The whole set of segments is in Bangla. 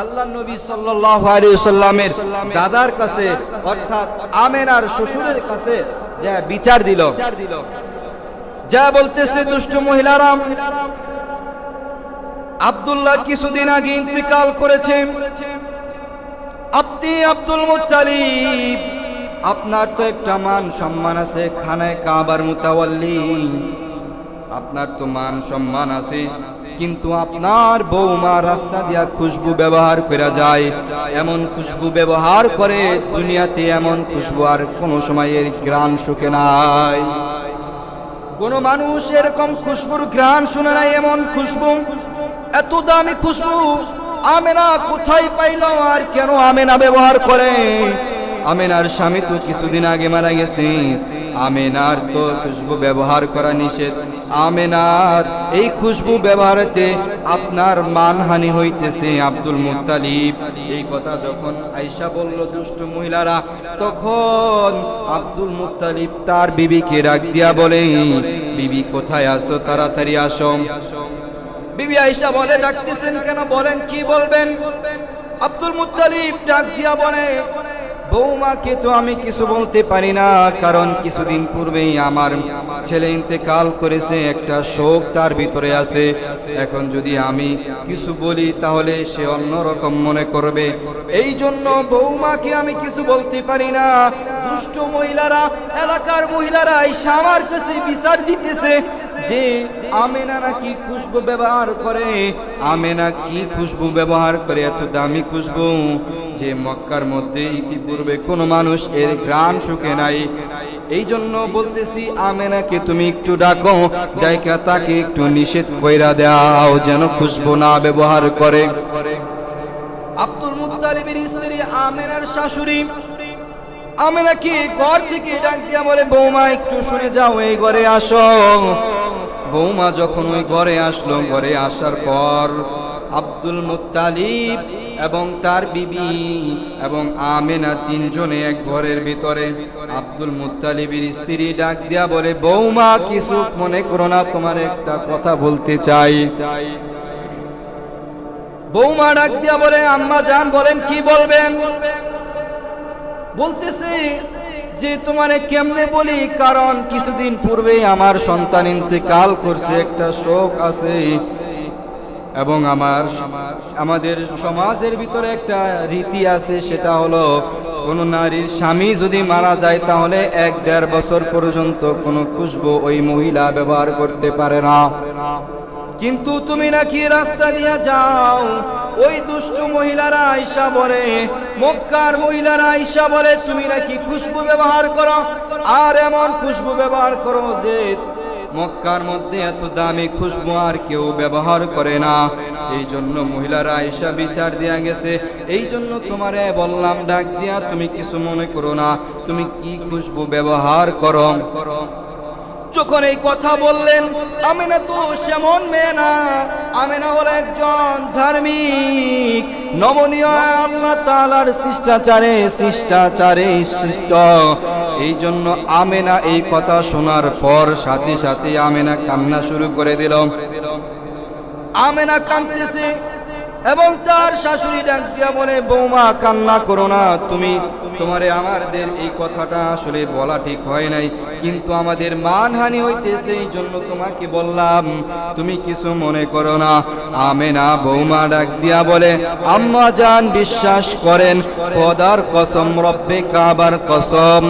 আল্লাহর নবী সাল্লাল্লাহু আলাইহি ওয়াসাল্লামের দাদার কাছে অর্থাৎ আমেনার শ্বশুরের কাছে যা বিচার দিল, যা বলতেছে দুষ্ট মহিলারা, আব্দুল্লাহ কিছুদিন আগে ইন্তেকাল করেছে, আপনি আব্দুল মুত্তালিব, আপনার তো একটা মান সম্মান আছে, খানায় কাবার মুতাওয়াল্লি, আপনার তো মান সম্মান আছে, কিন্তু আপনার বৌমা রাস্তা দিয়া খুশবু ব্যবহার করা যায়, এমন খুশবু ব্যবহার করে দুনিয়াতে এমন খুশবু আর কোনো সময় এর ঘ্রাণ শুকে নাই। কোন মানুষ এরকম খুশবুর ঘ্রাণ শুনে নাই। এমন খুশবু, এত দামি খুশবু আমেনা কোথায় পাইল আর কেন আমেনা ব্যবহার করে? আমেনার স্বামী তো কিছুদিন আগে মারা গেছে, আমেনার তো খুশবু ব্যবহার করা নিষেধ। আমেনার এই খুশবু ব্যবহারেতে আপনার মানহানি হইতেছে। আব্দুল মুত্তালিব এই কথা যখন আয়েশা বলল দুষ্ট মহিলারা, তখন আব্দুল মুত্তালিব তার বিবিকে ডাক দিয়া বলে, বিবি কোথায় আসো, তাড়াতাড়ি আসো। বিবি আয়েশা বলে, ডাকতেছেন কেন, বলেন কি বলবেন? আব্দুল মুত্তালিব ডাক দিয়া বলে, বৌমাকে তো আমি কিছু বলতে পারি না, কারণ কিছুদিন পূর্বেই আমার ছেলে ইন্তেকাল করেছে, একটা শোক তার ভিতরে আছে। এখন যদি আমি কিছু বলি তাহলে সে অন্যরকম মনে করবে, এই জন্য বৌমাকে আমি কিছু বলতে পারি না। দুষ্ট মহিলারা, এলাকার মহিলারা এসে আমার কাছে বিচার দিতেছে যে আমেনা নাকি খুশবু ব্যবহার করে। আমেনা কি খুশবু ব্যবহার করে? এত দামি খুশবু যে মক্কার মধ্যে ইতিপূর্বে কোনো মানুষ এর ঘ্রাণ শুকে নাই। এই জন্য বলতেছি আমেনাকে তুমি একটু ডাকো, ডাইকা তাকে একটু নিষেধ কইরা দাও যেন খুশবু না ব্যবহার করে। আব্দুল মুত্তালিবের স্ত্রী আমেনার শাশুড়ি আমেনাকে ঘর থেকে ডাক দিয়া বলে, বৌমা একটু শুনে যাও, এই ঘরে আসো। বৌমা যখন ওই ঘরে আসলো, ঘরে আসার পর আব্দুল মুত্তালিব এবং তার বিবি এবং আমেনা তিনজনে এক ঘরের ভিতরে। আব্দুল মুত্তালিবের স্ত্রী ডাক দিয়া বলে, বৌমা কিছু মনে করো না, তোমার একটা কথা বলতে চাই। বৌমা ডাক দিয়া বলে, আম্মা জান বলেন, কি বলবেন? বলতেছে যে তোমারে কেমনে বলি, কারণ কিছুদিন পূর্বে আমার সন্তান ইন্তেকাল করছে, একটা শোক আছে, এবং আমাদের সমাজের ভিতরে একটা রীতি আছে, সেটা হলো কোন নারীর স্বামী যদি মারা যায় তাহলে 1-1.5 বছর পর্যন্ত কোনো খুশবু ওই মহিলা ব্যবহার করতে পারে না। কিন্তু তুমি নাকি রাস্তা দিয়ে যাও, ওই দুষ্ট মহিলারা আয়েশা বলে, মক্কার মহিলারা আয়েশা বলে, তুমি নাকি খুশবু ব্যবহার করো, আর এমন খুশবু ব্যবহার করো যে মক্কার মধ্যে এত দামি খুশবু আর কেউ ব্যবহার করে না। এই জন্য মহিলারা আয়েশা বিচার দিয়া গেছে। এই জন্য তোমারে বললাম ডাক দিয়া, তুমি কিছু মনে করো না, তুমি কি খুশবু ব্যবহার করো। যখন এই কথা বললেন, আমেনা তো সেমন মেয়ে না, আমেনা হলো একজন ধার্মিক নমনীয়, আল্লাহ তাআলার শিষ্টাচারে সৃষ্ট। এই জন্য আমেনা এই কথা শোনার পর সাথে সাথে আমেনা কান্না শুরু করে দিল। আমেনা কাঁদতেছে এবং তার শাশুড়ি ডাক দিয়া বলে, বৌমা কান্না করো না, তোমারে আমাদের এই কথাটা আসলে বলা ঠিক হয় নাই, কিন্তু আমাদের মানহানি হইতেছে, এই জন্য তোমাকে বললাম, তুমি কিছু মনে করো না। আমেনা বৌমা ডাক দিয়া বলে, আম্মা জান বিশ্বাস করেন, খোদার কসম, রব্বে কাবার কসম,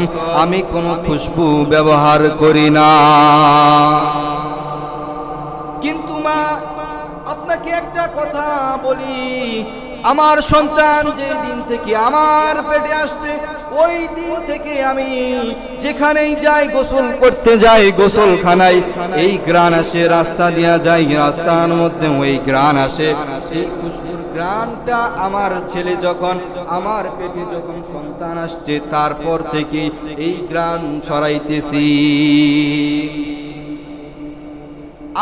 আমি কোনো খুশবু ব্যবহার করি না। কিন্তু মা, আপনাকে একটা কথা বলি, আমার সন্তান যে দিন থেকে আমার পেটে আসছে, ওই দিন থেকে আমি যেখানেই যাই, গোসল করতে যাই, গোসলখানায় এই ঘ্রাণ আসে, রাস্তা দিয়া যাই, রাস্তার মধ্যে ওই ঘ্রাণ আসে। এই খুশবুর ঘ্রাণটা আমার ছেলে যখন আমার পেটে যখন সন্তান আসছে, তারপর থেকে এই ঘ্রাণ ছড়াইতেছি।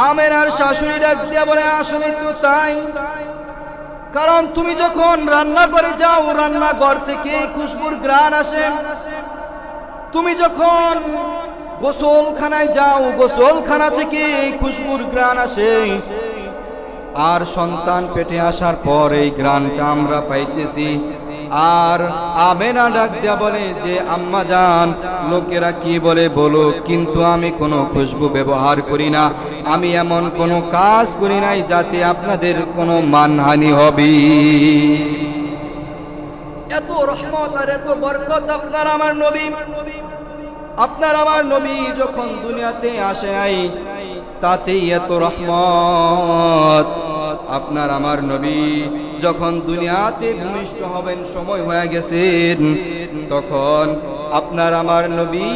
আমেনার শাশুড়ি ডাক দিয়া বলে, আসলে তো তাই, কারণ তুমি যখন রান্না করে যাও, রান্নাঘর থেকে খুশবুর ঘ্রাণ আসে, তুমি যখন গোসলখানায় যাও, গোসলখানা থেকে খুশবুর ঘ্রাণ আসে। আর সন্তান পেটে আসার পর এই ঘ্রাণটা আমরা পাইতেছি। আর আমেনা ডাক দিয়া বলে যে আম্মা জান, লোকেরা কি বলে বলুক, কিন্তু আমি কোনো খুশবু ব্যবহার করি না, আমি এমন কোনো কাজ করি নাই যাতে আপনাদের কোনো মানহানি হবে। এত রহমত আর এত বরকত আপনার আমার নবী, আপনার আমার নবী যখন দুনিয়াতে আসে নাই তাতেই এত রহমত। আপনার আমার নবী যখন দুনিয়াতে ভূমিষ্ঠ হবেন, সময় হয়ে গেছেন, তখন আপনার আমার নবী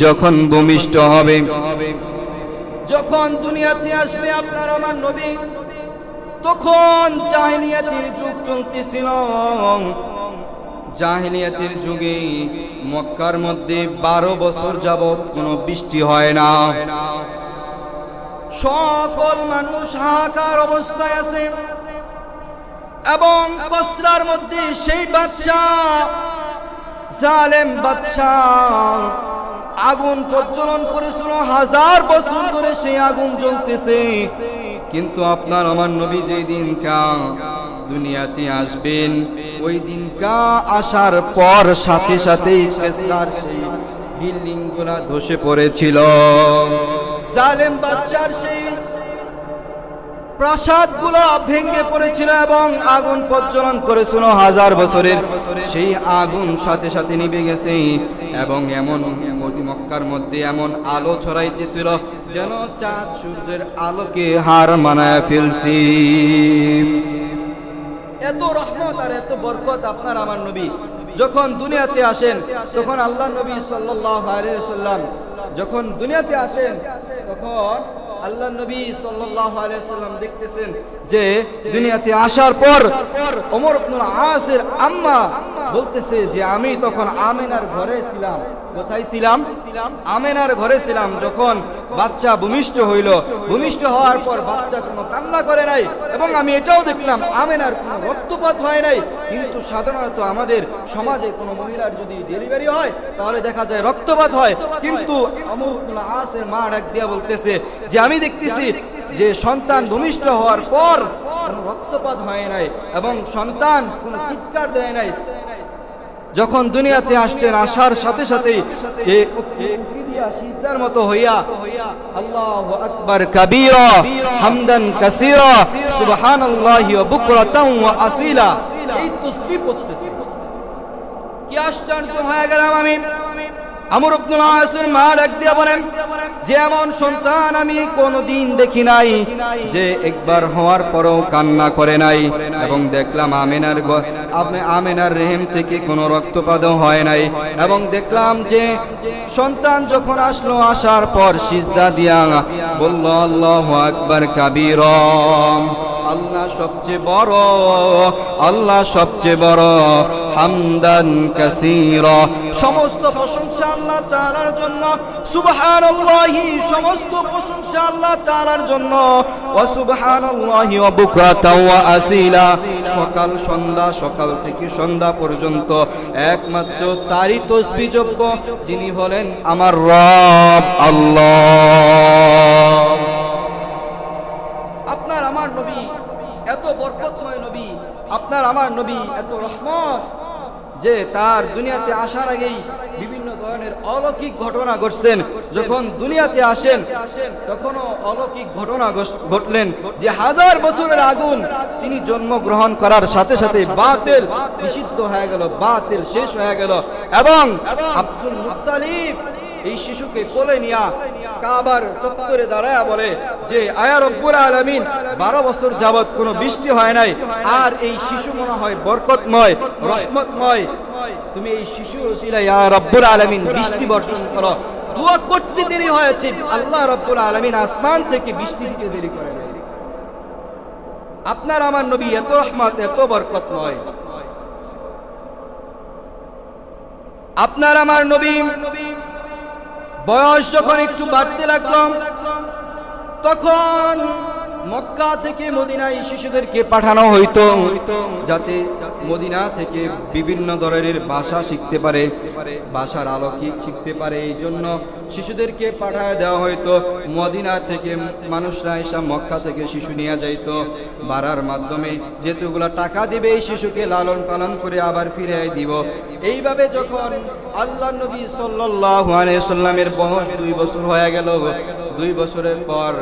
যখন ভূমিষ্ঠ হবে, যখন দুনিয়াতে আসবে আপনার আমার নবী, তখন জাহেলিয়াতের যুগ চলতেছিল। জাহেলিয়াতের যুগে মক্কার মধ্যে 12 বছর যাবত কোনো বৃষ্টি হয় না। সকল মানুষ হাহাকার অবস্থায় আছে এবং বসরার মধ্যে সেই বাদশা, জালেম বাদশা, আগুন প্রজ্বলন করেছিল। 1000 বছর ধরে সেই আগুন জ্বলতেছে। কিন্তু আপনার আমার নবী যেই দিনকা দুনিয়াতে আসবেন, ওই দিনকা আসার পর সাথে সাথেই কেসরার সেই বিল্ডিং গুলা ধসে পড়েছিল। জালেম বাদশার সেই প্রাসাদ গুলো ভেঙে পড়েছিল এবং আগুন প্রজ্বলন করেছিল 1000 বছরের। সেই আগুন সাথে সাথে নিভে গেছে এবং এমন মক্কার মধ্যে এমন আলো ছড়াইতেছিল যেন চাঁদ সূর্যের আলোকে হার মানায় ফেলছি। এত রহমত আর এত বরকত আপনার আমার নবী যখন দুনিয়াতে আসেন, তখন আল্লাহ নবী সাল্লাল্লাহু আলাইহি ওয়াসাল্লাম যখন দুনিয়াতে আসেন, তখন আল্লাহ নবী সাল্লাল্লাহু আলাইহি ওয়াসাল্লাম দেখতেছেন যে দুনিয়াতে আসার পর ওমর ইবনুল আসের আম্মা বলতেছে যে আমি তখন আমেনার ঘরে ছিলাম। কোথায় ছিলাম? আমেনার ঘরে ছিলাম। যখন বাচ্চা ভূমিষ্ঠ হইল, ভূমিষ্ঠ হওয়ার পর বাচ্চা কোনো কান্না করে নাই এবং আমি এটাও দেখলাম আমেনার কোনো রক্তপাত হয় নাই। কিন্তু সাধারণত আমাদের সমাজে কোনো মহিলার যদি ডেলিভারি হয় তাহলে দেখা যায় রক্তপাত হয়, কিন্তু ওমর ইবনুল আসের মা ডাক দিয়া বলতেছে যে আমি দেখতেছি যে সন্তান ভূমিষ্ঠ হওয়ার পর কোনো রক্তপাত হয় নাই এবং সন্তান কোনো চিৎকার দেয় নাই। যখন দুনিয়াতে আসছেন, আসার সাথে সাথেই সিজদার মতো হইয়া আল্লাহু আকবার কাবীরা হামদান কাসীরা সুবহানাল্লাহি ওয়া বুকরাতান ওয়া আসীলা এই তাসবিহ পড়তেছে। কি আশ্চর্য হয়ে গেলাম আমি। আমর ইবনুল আসের মা ডাক দিয়া বলেন যে এমন সন্তান আমি কোনোদিন দেখি নাই যে একবার হওয়ার পরও কান্না করে নাই। এবং দেখলাম আমেনার রেহেম থেকে কোনো রক্তপাত হয় নাই। এবং দেখলাম যে সন্তান যখন আসলো, আসার পর সিজদা দিয়া বলল আল্লাহু আকবার কাবীরা, আল্লাহ সবচেয়ে বড়, আল্লাহ সবচেয়ে বড়, হামদান কাসীরা, সমস্ত প্রশংসা আল্লাহ তাআলার জন্য, সুবহানাল্লাহি, সমস্ত প্রশংসা আল্লাহ তাআলার জন্য, ওয়া সুবহানাল্লাহি ওয়া বুকরাতান ওয়া আসীলা, সকাল সন্ধ্যা, সকাল থেকে সন্ধ্যা পর্যন্ত একমাত্র তারই তাসবিহ যোগ্য, যিনি হলেন আমার রব আল্লাহ। আপনার আমার নবী এত বরকতময় নবী, আপনার আমার নবী এত রহমত যে তার দুনিয়াতে আসার আগেই বিভিন্ন ধরনের অলৌকিক ঘটনা ঘটছেন। যখন দুনিয়াতে আসেন তখনও অলৌকিক ঘটনা ঘটলেন যে 1000 বছরের আগুন তিনি জন্মগ্রহণ করার সাথে সাথে বাতিল নিষিদ্ধ হয়ে গেল, বাতিল শেষ হয়ে গেল। এবং আব্দুল মুত্তালিব এই শিশুকে কোলে নিয়া কাবার চত্বরে দাঁড়ায়া বলে যে আয়া রব্বুল আলামিন 12 বছর যাবত কোনো বৃষ্টি হয় নাই, আর এই শিশু মনে হয় বরকতময়, রহমতময়, তুমি এই শিশুর ওসিলায় ইয়া রব্বুল আলামিন বৃষ্টি বর্ষণ করো। দোয়া করতে দেরি হয়েছে, আল্লাহ রব্বুল আলামিন আসমান থেকে বৃষ্টি দিতে দেরি করে নাই। আপনার আমার নবী এত রহমত, এত বরকতময়। আপনার আমার নবী বয়স যখন একটু বাড়তে লাগলো, তখন মক্কা থেকে মদিনায় শিশুদেরকে পাঠানো হইতো, যাতে মদিনা থেকে বিভিন্ন ধরনের ভাষা শিখতে পারে, ভাষার আলোকিক শিখতে পারে। এই জন্য শিশুদেরকে পাঠায় দেওয়া হইতো। মদিনা থেকে মানুষরা এসে মক্কা থেকে শিশু নিয়ে যাইতো ভাড়ার মাধ্যমে, যেহেতুগুলো টাকা দিবে এই শিশুকে লালন পালন করে আবার ফিরে দিব। এইভাবে যখন আল্লাহ নবী সাল্লাল্লাহু আলাইহি সাল্লামের বয়স 2 বছর হয়ে গেল, 2 বছরের পর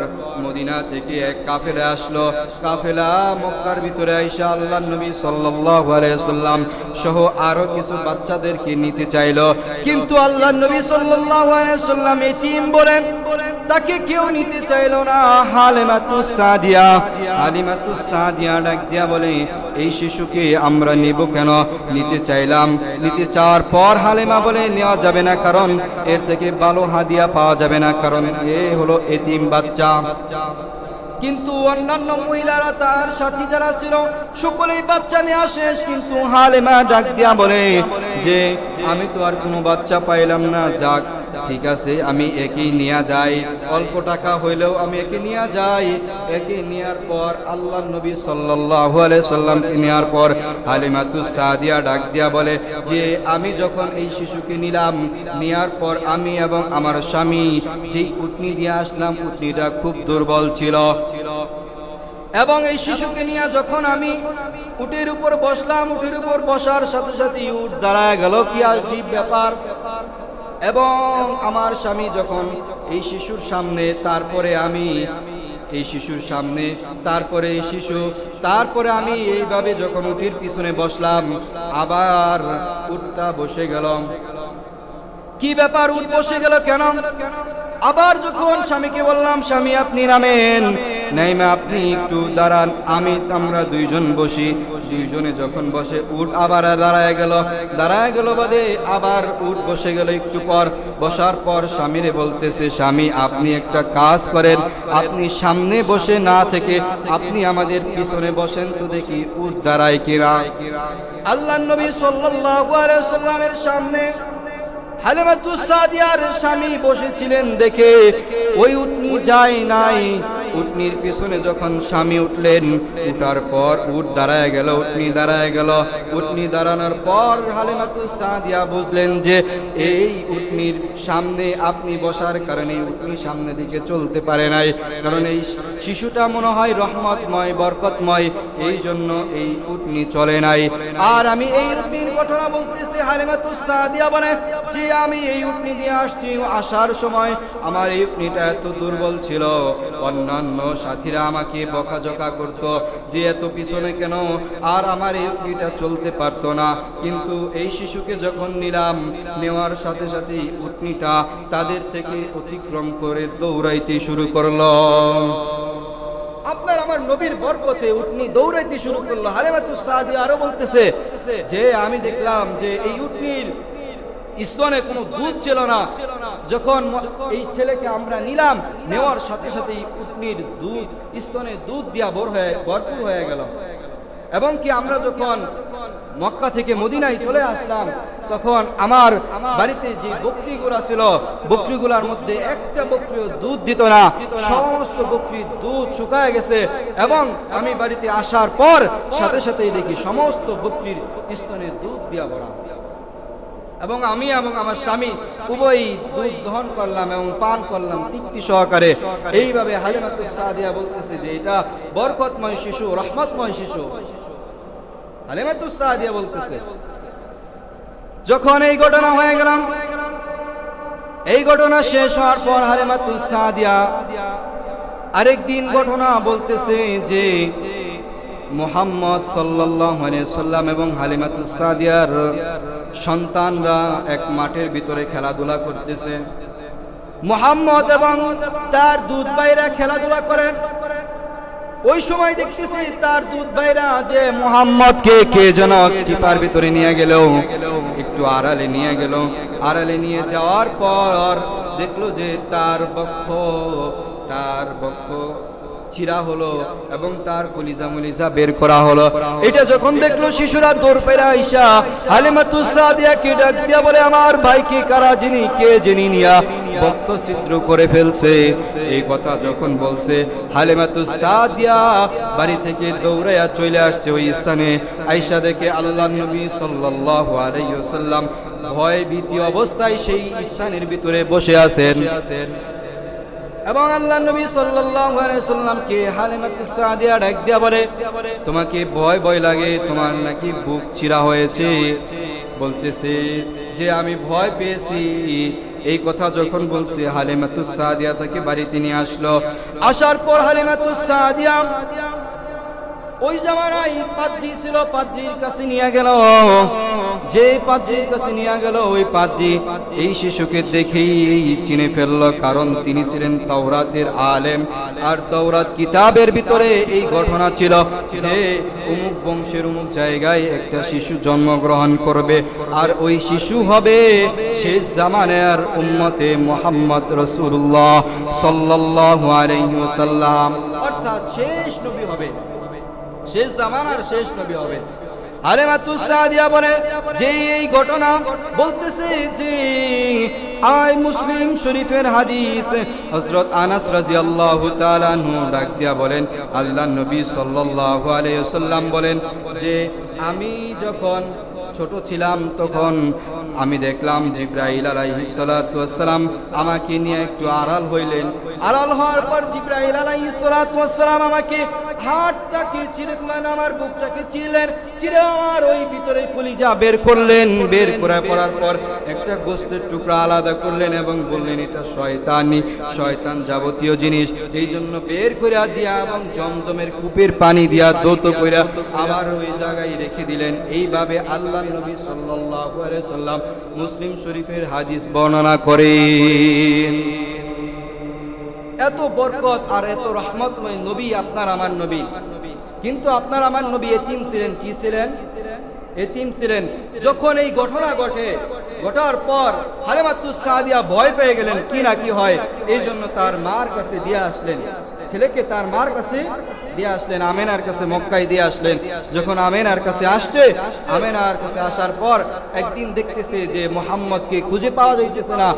মদিনা থেকে এক কাফেলা আসলো। কাফেলা মক্কার ভিতরে আইসা আল্লাহ নবী সাল্লাল্লাহু আলাইহি সাল্লাম সহ আরো কিছু বাচ্চাদেরকে নিতে চাইলো, কিন্তু আল্লাহ নবী সাল্লাল্লাহু আলাইহি সাল্লাম এতিম বলেন তাকে কেউ নিতে চাইলো না। হালিমাতুস সাদিয়া ডাক দিয়া বলে, এই শিশুকে আমরা নেব কেন? নিতে চাইলাম, নিতে চাওয়ার পর হালিমা বলে নেওয়া যাবে না, কারণ এর থেকে ভালো হাদিয়া পাওয়া যাবে না, কারণ এ হলো এতিম বাচ্চা। কিন্তু অন্যান্য মহিলারা তার সাথী যারা ছিল সকলেই বাচ্চা নিয়ে আসে, কিন্তু হালিমা ডাক দিয়া বলে যে আমি তো আর কোনো বাচ্চা পাইলাম না, যাক ঠিক আছে আমি একেই নিয়ে যাই, অল্প টাকা হইলেও আমি একে নিয়ে যাই। একে নেওয়ার পর আল্লাহ নবী সাল্লাল্লাহু আলাইহি সাল্লামকে নেওয়ার পর হালিমাতুস সাদিয়া ডাক দিয়া বলে যে আমি যখন এই শিশুকে নিলাম, নেওয়ার পর আমি এবং আমার স্বামী যেই উটনি দিয়ে আসলাম, উটনিটা খুব দুর্বল ছিল, এবং এই শিশুকে নিয়ে যখন আমি উটের উপর বসলাম, উটের উপর বসার সাথে সাথে উট দাঁড়ায় গেল, কি আজীব ব্যাপার। এবং আমার স্বামী যখন এই শিশুর সামনে, তারপরে আমি এই শিশুর সামনে, তারপরে এই শিশু, তারপরে আমি এইভাবে যখন উটের পিছনে বসলাম, আবার উটটা বসে গেল। কি ব্যাপার, উট বসে গেল কেন? আবার যখন স্বামীকে বললাম, স্বামী আপনি নামেন, নাইমা আপনি একটু দাঁড়ান, আমরা দুইজন বসি। দুইজনে যখন বসে উট আবার দাঁড়ায় গেল বাদে আবার উট বসে গেল। একটু পর বসার পর স্বামীরে বলতেছে, স্বামী আপনি একটা কাজ করেন, আপনি সামনে বসে না থেকে আপনি আমাদের পিছনে বসেন তো দেখি উট দাঁড়ায় কিনা। আল্লাহর নবী সাল্লাল্লাহু আলাইহি সাল্লামের সামনে হালিমাতুস সাদিয়ার স্বামী বসেছিলেন দেখে ওই উটনি যায় নাই। উটনির পিছনে যখন স্বামী উঠলেন, উঠার পর উট দাঁড়ায় গেল, উটনি দাঁড়ায় গেল। উটনি দাঁড়ানোর পর হালিমাতুস সাদিয়া বুঝলেন যে এই উটনির সামনে আপনি বসার কারণে উটনি সামনে দিকে চলতে পারে নাই, কারণ এই শিশুটা মনে হয় রহমতময়, বরকতময়, এই জন্য এই উটনি চলে নাই। আর আমি এই উটনির ঘটনা বলতেছি, হালিমাতুস সাদিয়া বলে যে আমি এই উটনি দিয়ে আসছি, আসার সময় আমার এই উটনিটা এত দুর্বল ছিল, অন্যান্য সাথীরা আমাকে বকাঝকা করত যে এত পিছনে কেন, আর আমার এই উটনিটা চলতে পারতো না। কিন্তু এই শিশুকে যখন নিলাম, নেওয়ার সাথে সাথে উটনিটা তাদের থেকে অতিক্রম করে দৌড়াইতে শুরু করলো। আপনার আমার নবীর বরকতে উটনি দৌড়াইতে শুরু করলো। হালিমাতুস সাদিয়া আরো বলতেছে যে আমি দেখলাম যে এই উটনির স্তনে কোনো দুধ ছিল না। যখন এই ছেলেকে আমরা নিলাম, নেওয়ার সাথে সাথে উটনির দুধ স্তনে দুধ দিয়া ভরপুর হয়ে গেল। এবং কি আমরা যখন মক্কা থেকে মদিনায় চলে আসলাম, তখন আমার বাড়িতে যে বকরিগুলা ছিল, বকরিগুলার মধ্যে একটা বকরিও দুধ দিত না, সমস্ত বকরির দুধ শুকায় গেছে। এবং আমি বাড়িতে আসার পর সাথে সাথেই দেখি সমস্ত বকরির স্তনে দুধ দিয়া ভরা। এবং আমি এবং আমার স্বামী উভয়ই দুধ দহন করলাম এবং পান করলাম তৃপ্তি সহকারে। এইভাবে হালিমাতুস সাদিয়া বলতেছে যে এটা বরকতময় শিশু, রহমতময় শিশু। হালিমাতুস সাদিয়া বলতেছে যখন এই ঘটনা হয়ে গেলাম, এই ঘটনা শেষ হওয়ার পর হালিমাতুস সাদিয়া আরেকদিন ঘটনা বলতেছে যে মুহাম্মদ সাল্লাল্লাহু আলাইহি সাল্লাম এবং হালিমাতুস সাদিয়ার সন্তানরা এক মাঠের ভিতরে খেলাধুলা করতেছে। মুহাম্মদ এবং তার দুধ ভাইরা খেলাধুলা করেন। ওই সময় দেখতেছি তার দুধ ভাইরা যে মুহাম্মদকে কে যেন চিপার ভিতরে নিয়ে গেল, একটু আড়ালে নিয়ে গেল। আড়ালে নিয়ে যাওয়ার পর দেখলো যে তার বক্ষ ছিঁড়া হলো এবং তার কলিজা মলিজা বের করা হলো। এটা যখন দেখলো শিশুরা দৌড় পেরা আইসা হালিমাতুস সাদিয়াকে ডাক দিয়া বলে, আমার ভাইকে কারা যিনি কে জেনি নিয়া বক্ষ ছিদ্র করে ফেলছে। এই কথা যখন বলছে, হালিমাতুস সাদিয়া বাড়ি থেকে দৌড়াইয়া চলে আসছে ওই স্থানে। আয়েশা দেখে আল্লাহর নবী সাল্লাল্লাহু আলাইহি ওয়াসাল্লাম ভয় ভীতি অবস্থায় সেই স্থানের ভিতরে বসে আছেন। এবং আল্লাহর নবী সাল্লাল্লাহু আলাইহি ওয়াসাল্লামকে হালিমাতুস সাদিয়া ডাক দিয়া বলে, তোমাকে ভয় ভয় লাগে, তোমার নাকি বুক চিরা হয়েছে? বলতেছে যে আমি ভয় পেয়েছি। এই কথা যখন বলছে, হালিমাতুস সাদিয়া তাকে বাড়িতে নিয়ে আসলো। আসার পর হালিমাতুস সাদিয়া ওই জামানায় পাদ্রী ছিল, পাদ্রীর কাছে নিয়ে গেল। যে পাদ্রীর কাছে নিয়ে গেল, ওই পাদ্রী এই শিশুকে দেখেই চিনে ফেলল, কারণ তিনি ছিলেন তাওরাতের আলেম। আর তাওরাত কিতাবের ভিতরে এই ঘটনা ছিল যে অমুক বংশের অমুক জায়গায় একটা শিশু জন্মগ্রহণ করবে, আর ওই শিশু হবে শেষ জামানার উম্মতে মুহাম্মদ রাসূলুল্লাহ সাল্লাল্লাহু আলাইহি ওয়াসাল্লাম, অর্থাৎ শেষ নবী হবে, শেষ জামানার শেষ নবী হবে। হালিমাতুস সাদিয়া বলে যে এই ঘটনা বলতেছে যে মুসলিম শরীফের হাদিস, হযরত আনাস রাদিয়াল্লাহু তাআলা আনহু ডাক দিয়া বলেন, আল্লাহর নবী সাল্লাল্লাহু আলাইহি ওয়াসাল্লাম বলেন যে আমি যখন ছোট ছিলাম তখন আমি দেখলাম জিবরাইল আলাইহিস সালাতু ওয়াস সালাম আমাকে নিয়ে একটু আড়াল হইলেন। আড়াল হওয়ার পর জিবরাইল আলাইহিস সালাতু ওয়াস সালাম আমাকে হাতটাকে চিরকুলেন, আমার বুকটাকে চিরলেন, চিরে আমার ওই ভিতরে কলিজা বের করলেন। বের করার পর একটা গোশতের টুকরা আলাদা করলেন এবং বললেন এটা শয়তানি, শয়তান যাবতীয় জিনিস, এই জন্য বের করে দিয়া এবং জমজমের কূপের পানি দিয়া দৌত কইরা আবার ওই জায়গায় রেখে দিলেন। এইভাবে আল্লাহর নবী সাল্লাল্লাহু আলাইহি সাল্লাম মুসলিম শরীফের হাদিস বর্ণনা করেন। এত বরকত আর এত রহমতময় নবী আপনার আমার নবী, কিন্তু আপনার আমার নবী এতিম ছিলেন। কি ছিলেন? এতিম ছিলেন। যখন এই ঘটনা ঘটার পর হালিমাতুস সাদিয়া ভয় পেয়ে গেলেন কি না কি হয়, এই জন্য তার মার কাছে দিয়ে আসলেন, ছেলেকে তার মার কাছে দিয়ে আসলেন, আমেনার কাছে মক্কায় দিয়ে আসলেন। যখন আমেনার কাছে আসছে, আমেনার কাছে আসার পর একদিন দেখতেছে যে মুহাম্মদকে খুঁজে পাওয়া যাইতেছে না।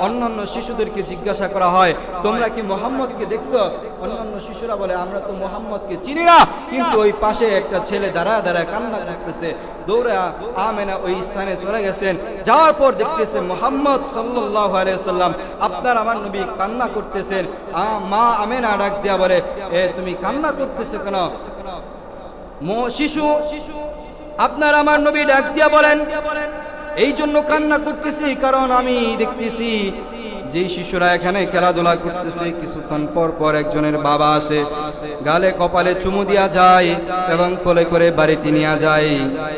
অন্যান্য শিশুদেরকে জিজ্ঞাসা করা হয়, তোমরা কি মুহাম্মদকে দেখছো? অন্যান্য শিশুরা বলে আমরা তো মুহাম্মদকে চিনি না, কিন্তু ওই পাশে একটা ছেলে দাঁড়া কান্না করতেছে। দৌড়ে আমেনা ওই স্থানে চলে গেছেন। যাওয়ার পর দেখতেছে মুহাম্মদ সাল্লাল্লাহু আলাইহি ওয়াসাল্লাম আপনার আমার নবী কান্না করতেছেন। মা আমেনা ডাক দিয়া বলে, তুমি কান্না করতেছো কেন? শিশু আপনার আমার নবী ডাক দিয়া বলেন, এই জন্য কান্না করতেছি কারণ আমি দেখতেছি যে শিশুরা এখানে খেলাধুলা করতেছে, কিছুক্ষণ পর পর একজনের বাবা আসে, গালে কপালে চুমু দিয়া যায় এবং কোলে করে বাড়িতে নিয়ে যায়,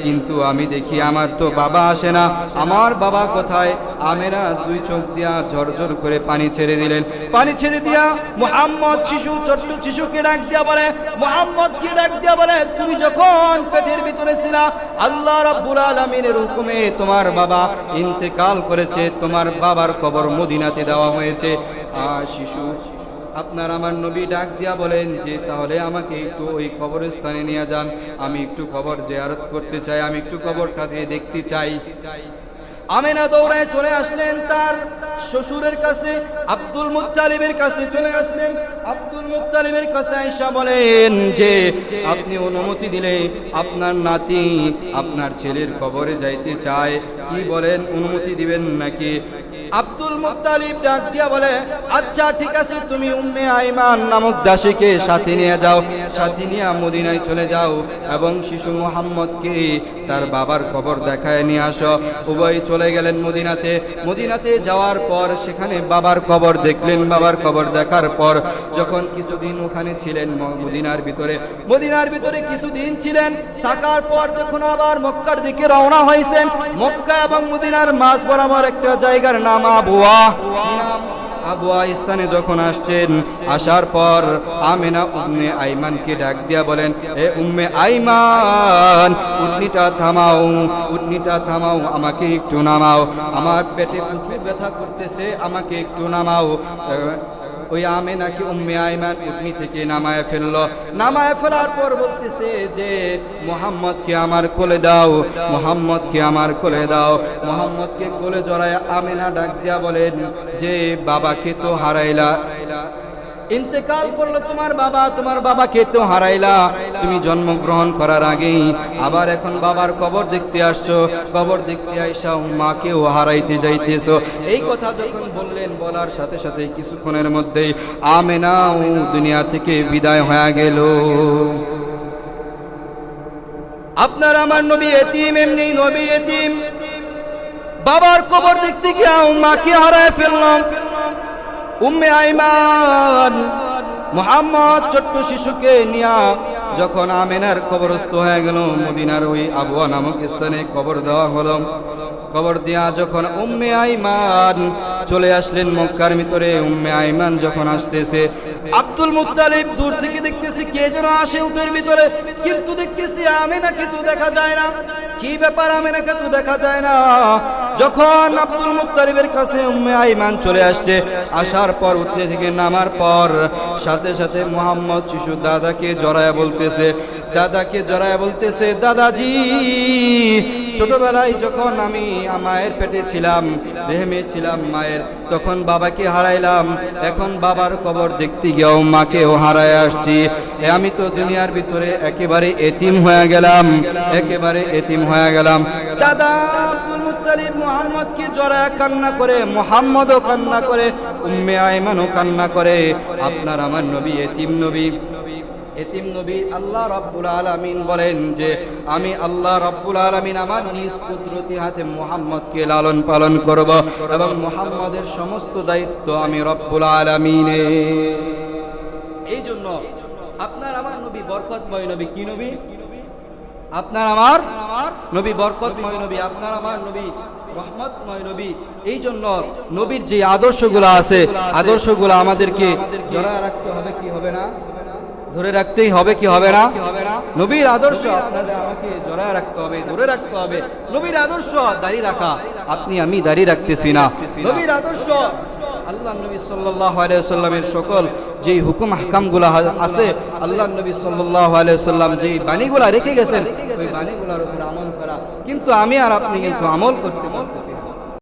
কিন্তু আমি দেখি আমার তো বাবা আসে না। আমার বাবা কোথায়? আমেনা দুই চোখ দিয়া ঝরঝর করে পানি ছেড়ে দিলেন। পানি ছেড়ে দিয়া মুহাম্মদ ছোট্ট শিশুকে ডাক দিয়া বলে, মুহাম্মদকে ডাক দিয়া বলে, তুমি যখন পেটের ভিতরে ছিলা আল্লাহ রাব্বুল আলামিনের হুকুমে তোমার বাবা ইন্তেকাল করেছে, তোমার বাবার কবর মদিনাতে দেওয়া হয়েছে। শিশু আপনার আমার নবী ডাক দিয়া বলেন যে তাহলে আমাকে একটু ওই কবরস্থানে নিয়ে যান, আমি একটু কবর জিয়ারত করতে চাই, আমি একটু কবরটাকে দেখতে চাই। আমেনা দৌড়ায় চলে আসলেন তার শ্বশুরের কাছে, আব্দুল মুত্তালিবের কাছে চলে আসলেন। আব্দুল মুত্তালিবের কাছে আয়েশা বলেন যে আপনি অনুমতি দিলে আপনার নাতি আপনার ছেলের কবরে যাইতে চায়, কি বলেন অনুমতি দিবেন নাকি? আব্দুল মুত্তালিব ডাক দিয়া বলে, আচ্ছা ঠিক আছে, তুমি উম্মে আইমান নামক দাসীকে সাথে নিয়ে যাও, সাথে নিয়ে মদিনায় চলে যাও এবং শিশু মুহাম্মদকে তার বাবার কবর দেখায় নিয়ে আসো। উভয় চলে গেলেন মদিনাতে। মদিনাতে যাওয়ার পর সেখানে বাবার কবর দেখলেন। বাবার কবর দেখার পর যখন কিছুদিন ওখানে ছিলেন মদিনার ভিতরে কিছুদিন ছিলেন, থাকার পর যখন আবার মক্কার দিকে রওনা হয়েছেন, মক্কা এবং মদিনার মাঝ বরাবর একটা জায়গার নাম আবওয়া স্থানে যখন আসছেন, আসার পর আমেনা উম্মে আইমানকে ডাক দিয়া বলেন, এ উম্মে আইমান, উটনিটা থামাও, আমাকে একটু নামাও, আমার পেটে প্রচুর ব্যথা করতেছে, আমাকে একটু নামাও। ওই আমেনাকে উম্মে আইমান উটনি থেকে নামায় ফেললো। নামায় ফেলার পর বলতেছে যে মুহাম্মদকে আমার কোলে দাও, মুহাম্মদকে আমার কোলে দাও। মুহাম্মদকে কোলে জড়ায় আমেনা ডাক দিয়া বলেন যে বাবাকে তো হারাইলা, ইন্তেকাল করলো তোমার বাবা, তোমার বাবাকে তো হারাইলা, তুমি জন্মগ্রহণ করার আগেই আবার এখন বাবার কবর দেখতে আসছো, কবর দেখতে আইসা মাকেও হারাইতে যাইতেছো। এই কথা যখন বললেন, বলার সাথে সাথে কিছুক্ষণের মধ্যেই আমেনাও দুনিয়া থেকে বিদায় হয়ে গেল। আপনার আমার নবী এতিম, এমনি নবী এতিম, বাবার কবর দেখতে গিয়া মাকে হারায় ফেললাম। উম্মে আইমান মুহাম্মদ ছোট্ট শিশুকে নিয়া যখন আমেনার কবরস্থ হয়ে গেল, মদিনার ওই আবওয়া নামক স্থানে কবর দেওয়া হলো। কবর দিয়া যখন উম্মে আইমান চলে আসলেন মক্কার ভিতরে, উম্মে আইমান যখন আসতেছে, আব্দুল মুত্তালিব দূর থেকে দেখতেছি কে যেন আসে উটের ভিতরে, কিন্তু দেখতেছি আমেনাকে তো দেখা যায় না। কি ব্যাপার, আমেনাকে তো দেখা যায় না। যখন আব্দুল মুত্তালিবের কাছে উম্মে আইমান চলে আসছে, আসার পর উঠতে থেকে নামার পর সাথে সাথে মুহাম্মদ শিশু দাদাকে জড়ায়া বলতেছে, দাদাকে জড়ায়া বলতেছে, দাদাজি ছোটবেলায় যখন আমি মায়ের পেটে ছিলাম, রেহেমে ছিলাম মায়ের, তখন বাবাকে হারাইলাম, এখন বাবার কবর দেখতে গিয়েও মাকেও হারায় আসছি। আমি তো দুনিয়ার ভিতরে একেবারে এতিম হয়ে গেলাম, একেবারে এতিম হয়ে গেলাম। দাদা আব্দুল মুত্তালিব মুহাম্মদকে জড়ায় কান্না করে, মুহাম্মদও কান্না করে, উম্মে আইমানও কান্না করে। আপনার আমার নবী এতিম নবী, এতিম নবী। আল্লাহ রাব্বুল আলামিন বলেন যে আমি আল্লাহ রাব্বুল আলামিন আমার নিজ কুদরতি হাতে মুহাম্মদকে লালন পালন করব এবং মুহাম্মদের সমস্ত দায়িত্ব আমি রব্বুল আলামিনের। এই জন্য আপনার আমার নবী বরকতময় নবী। কি নবী? আপনার আমার নবী বরকতময় নবী, আপনার আমার নবী রহমতময় নবী। এই জন্য নবীর যে আদর্শগুলো আছে, আদর্শগুলো আমাদেরকে জড়ায় রাখতে হবে, কি হবে না, ধরে রাখতেই হবে, কি হবে না। নবীর আদর্শ আপনাদের আমাকে জড়ায় রাখতে হবে, ধরে রাখতে হবে। নবীর আদর্শ দাড়ি রাখা, আপনি আমি দাড়ি রাখতেছি না। নবীর আদর্শ আল্লাহ নবী সাল্লাল্লাহু আলাইহি ওয়াসাল্লামের সকল যেই হুকুম আহকামগুলো আছে, আল্লাহ নবী সাল্লাল্লাহু আলাইহি ওয়াসাল্লাম যেই বাণীগুলো রেখে গেছেন, ওই বাণীগুলোর উপর আমল করা। কিন্তু আমি আর আপনি কিন্তু আমল করতে পারতেছি না।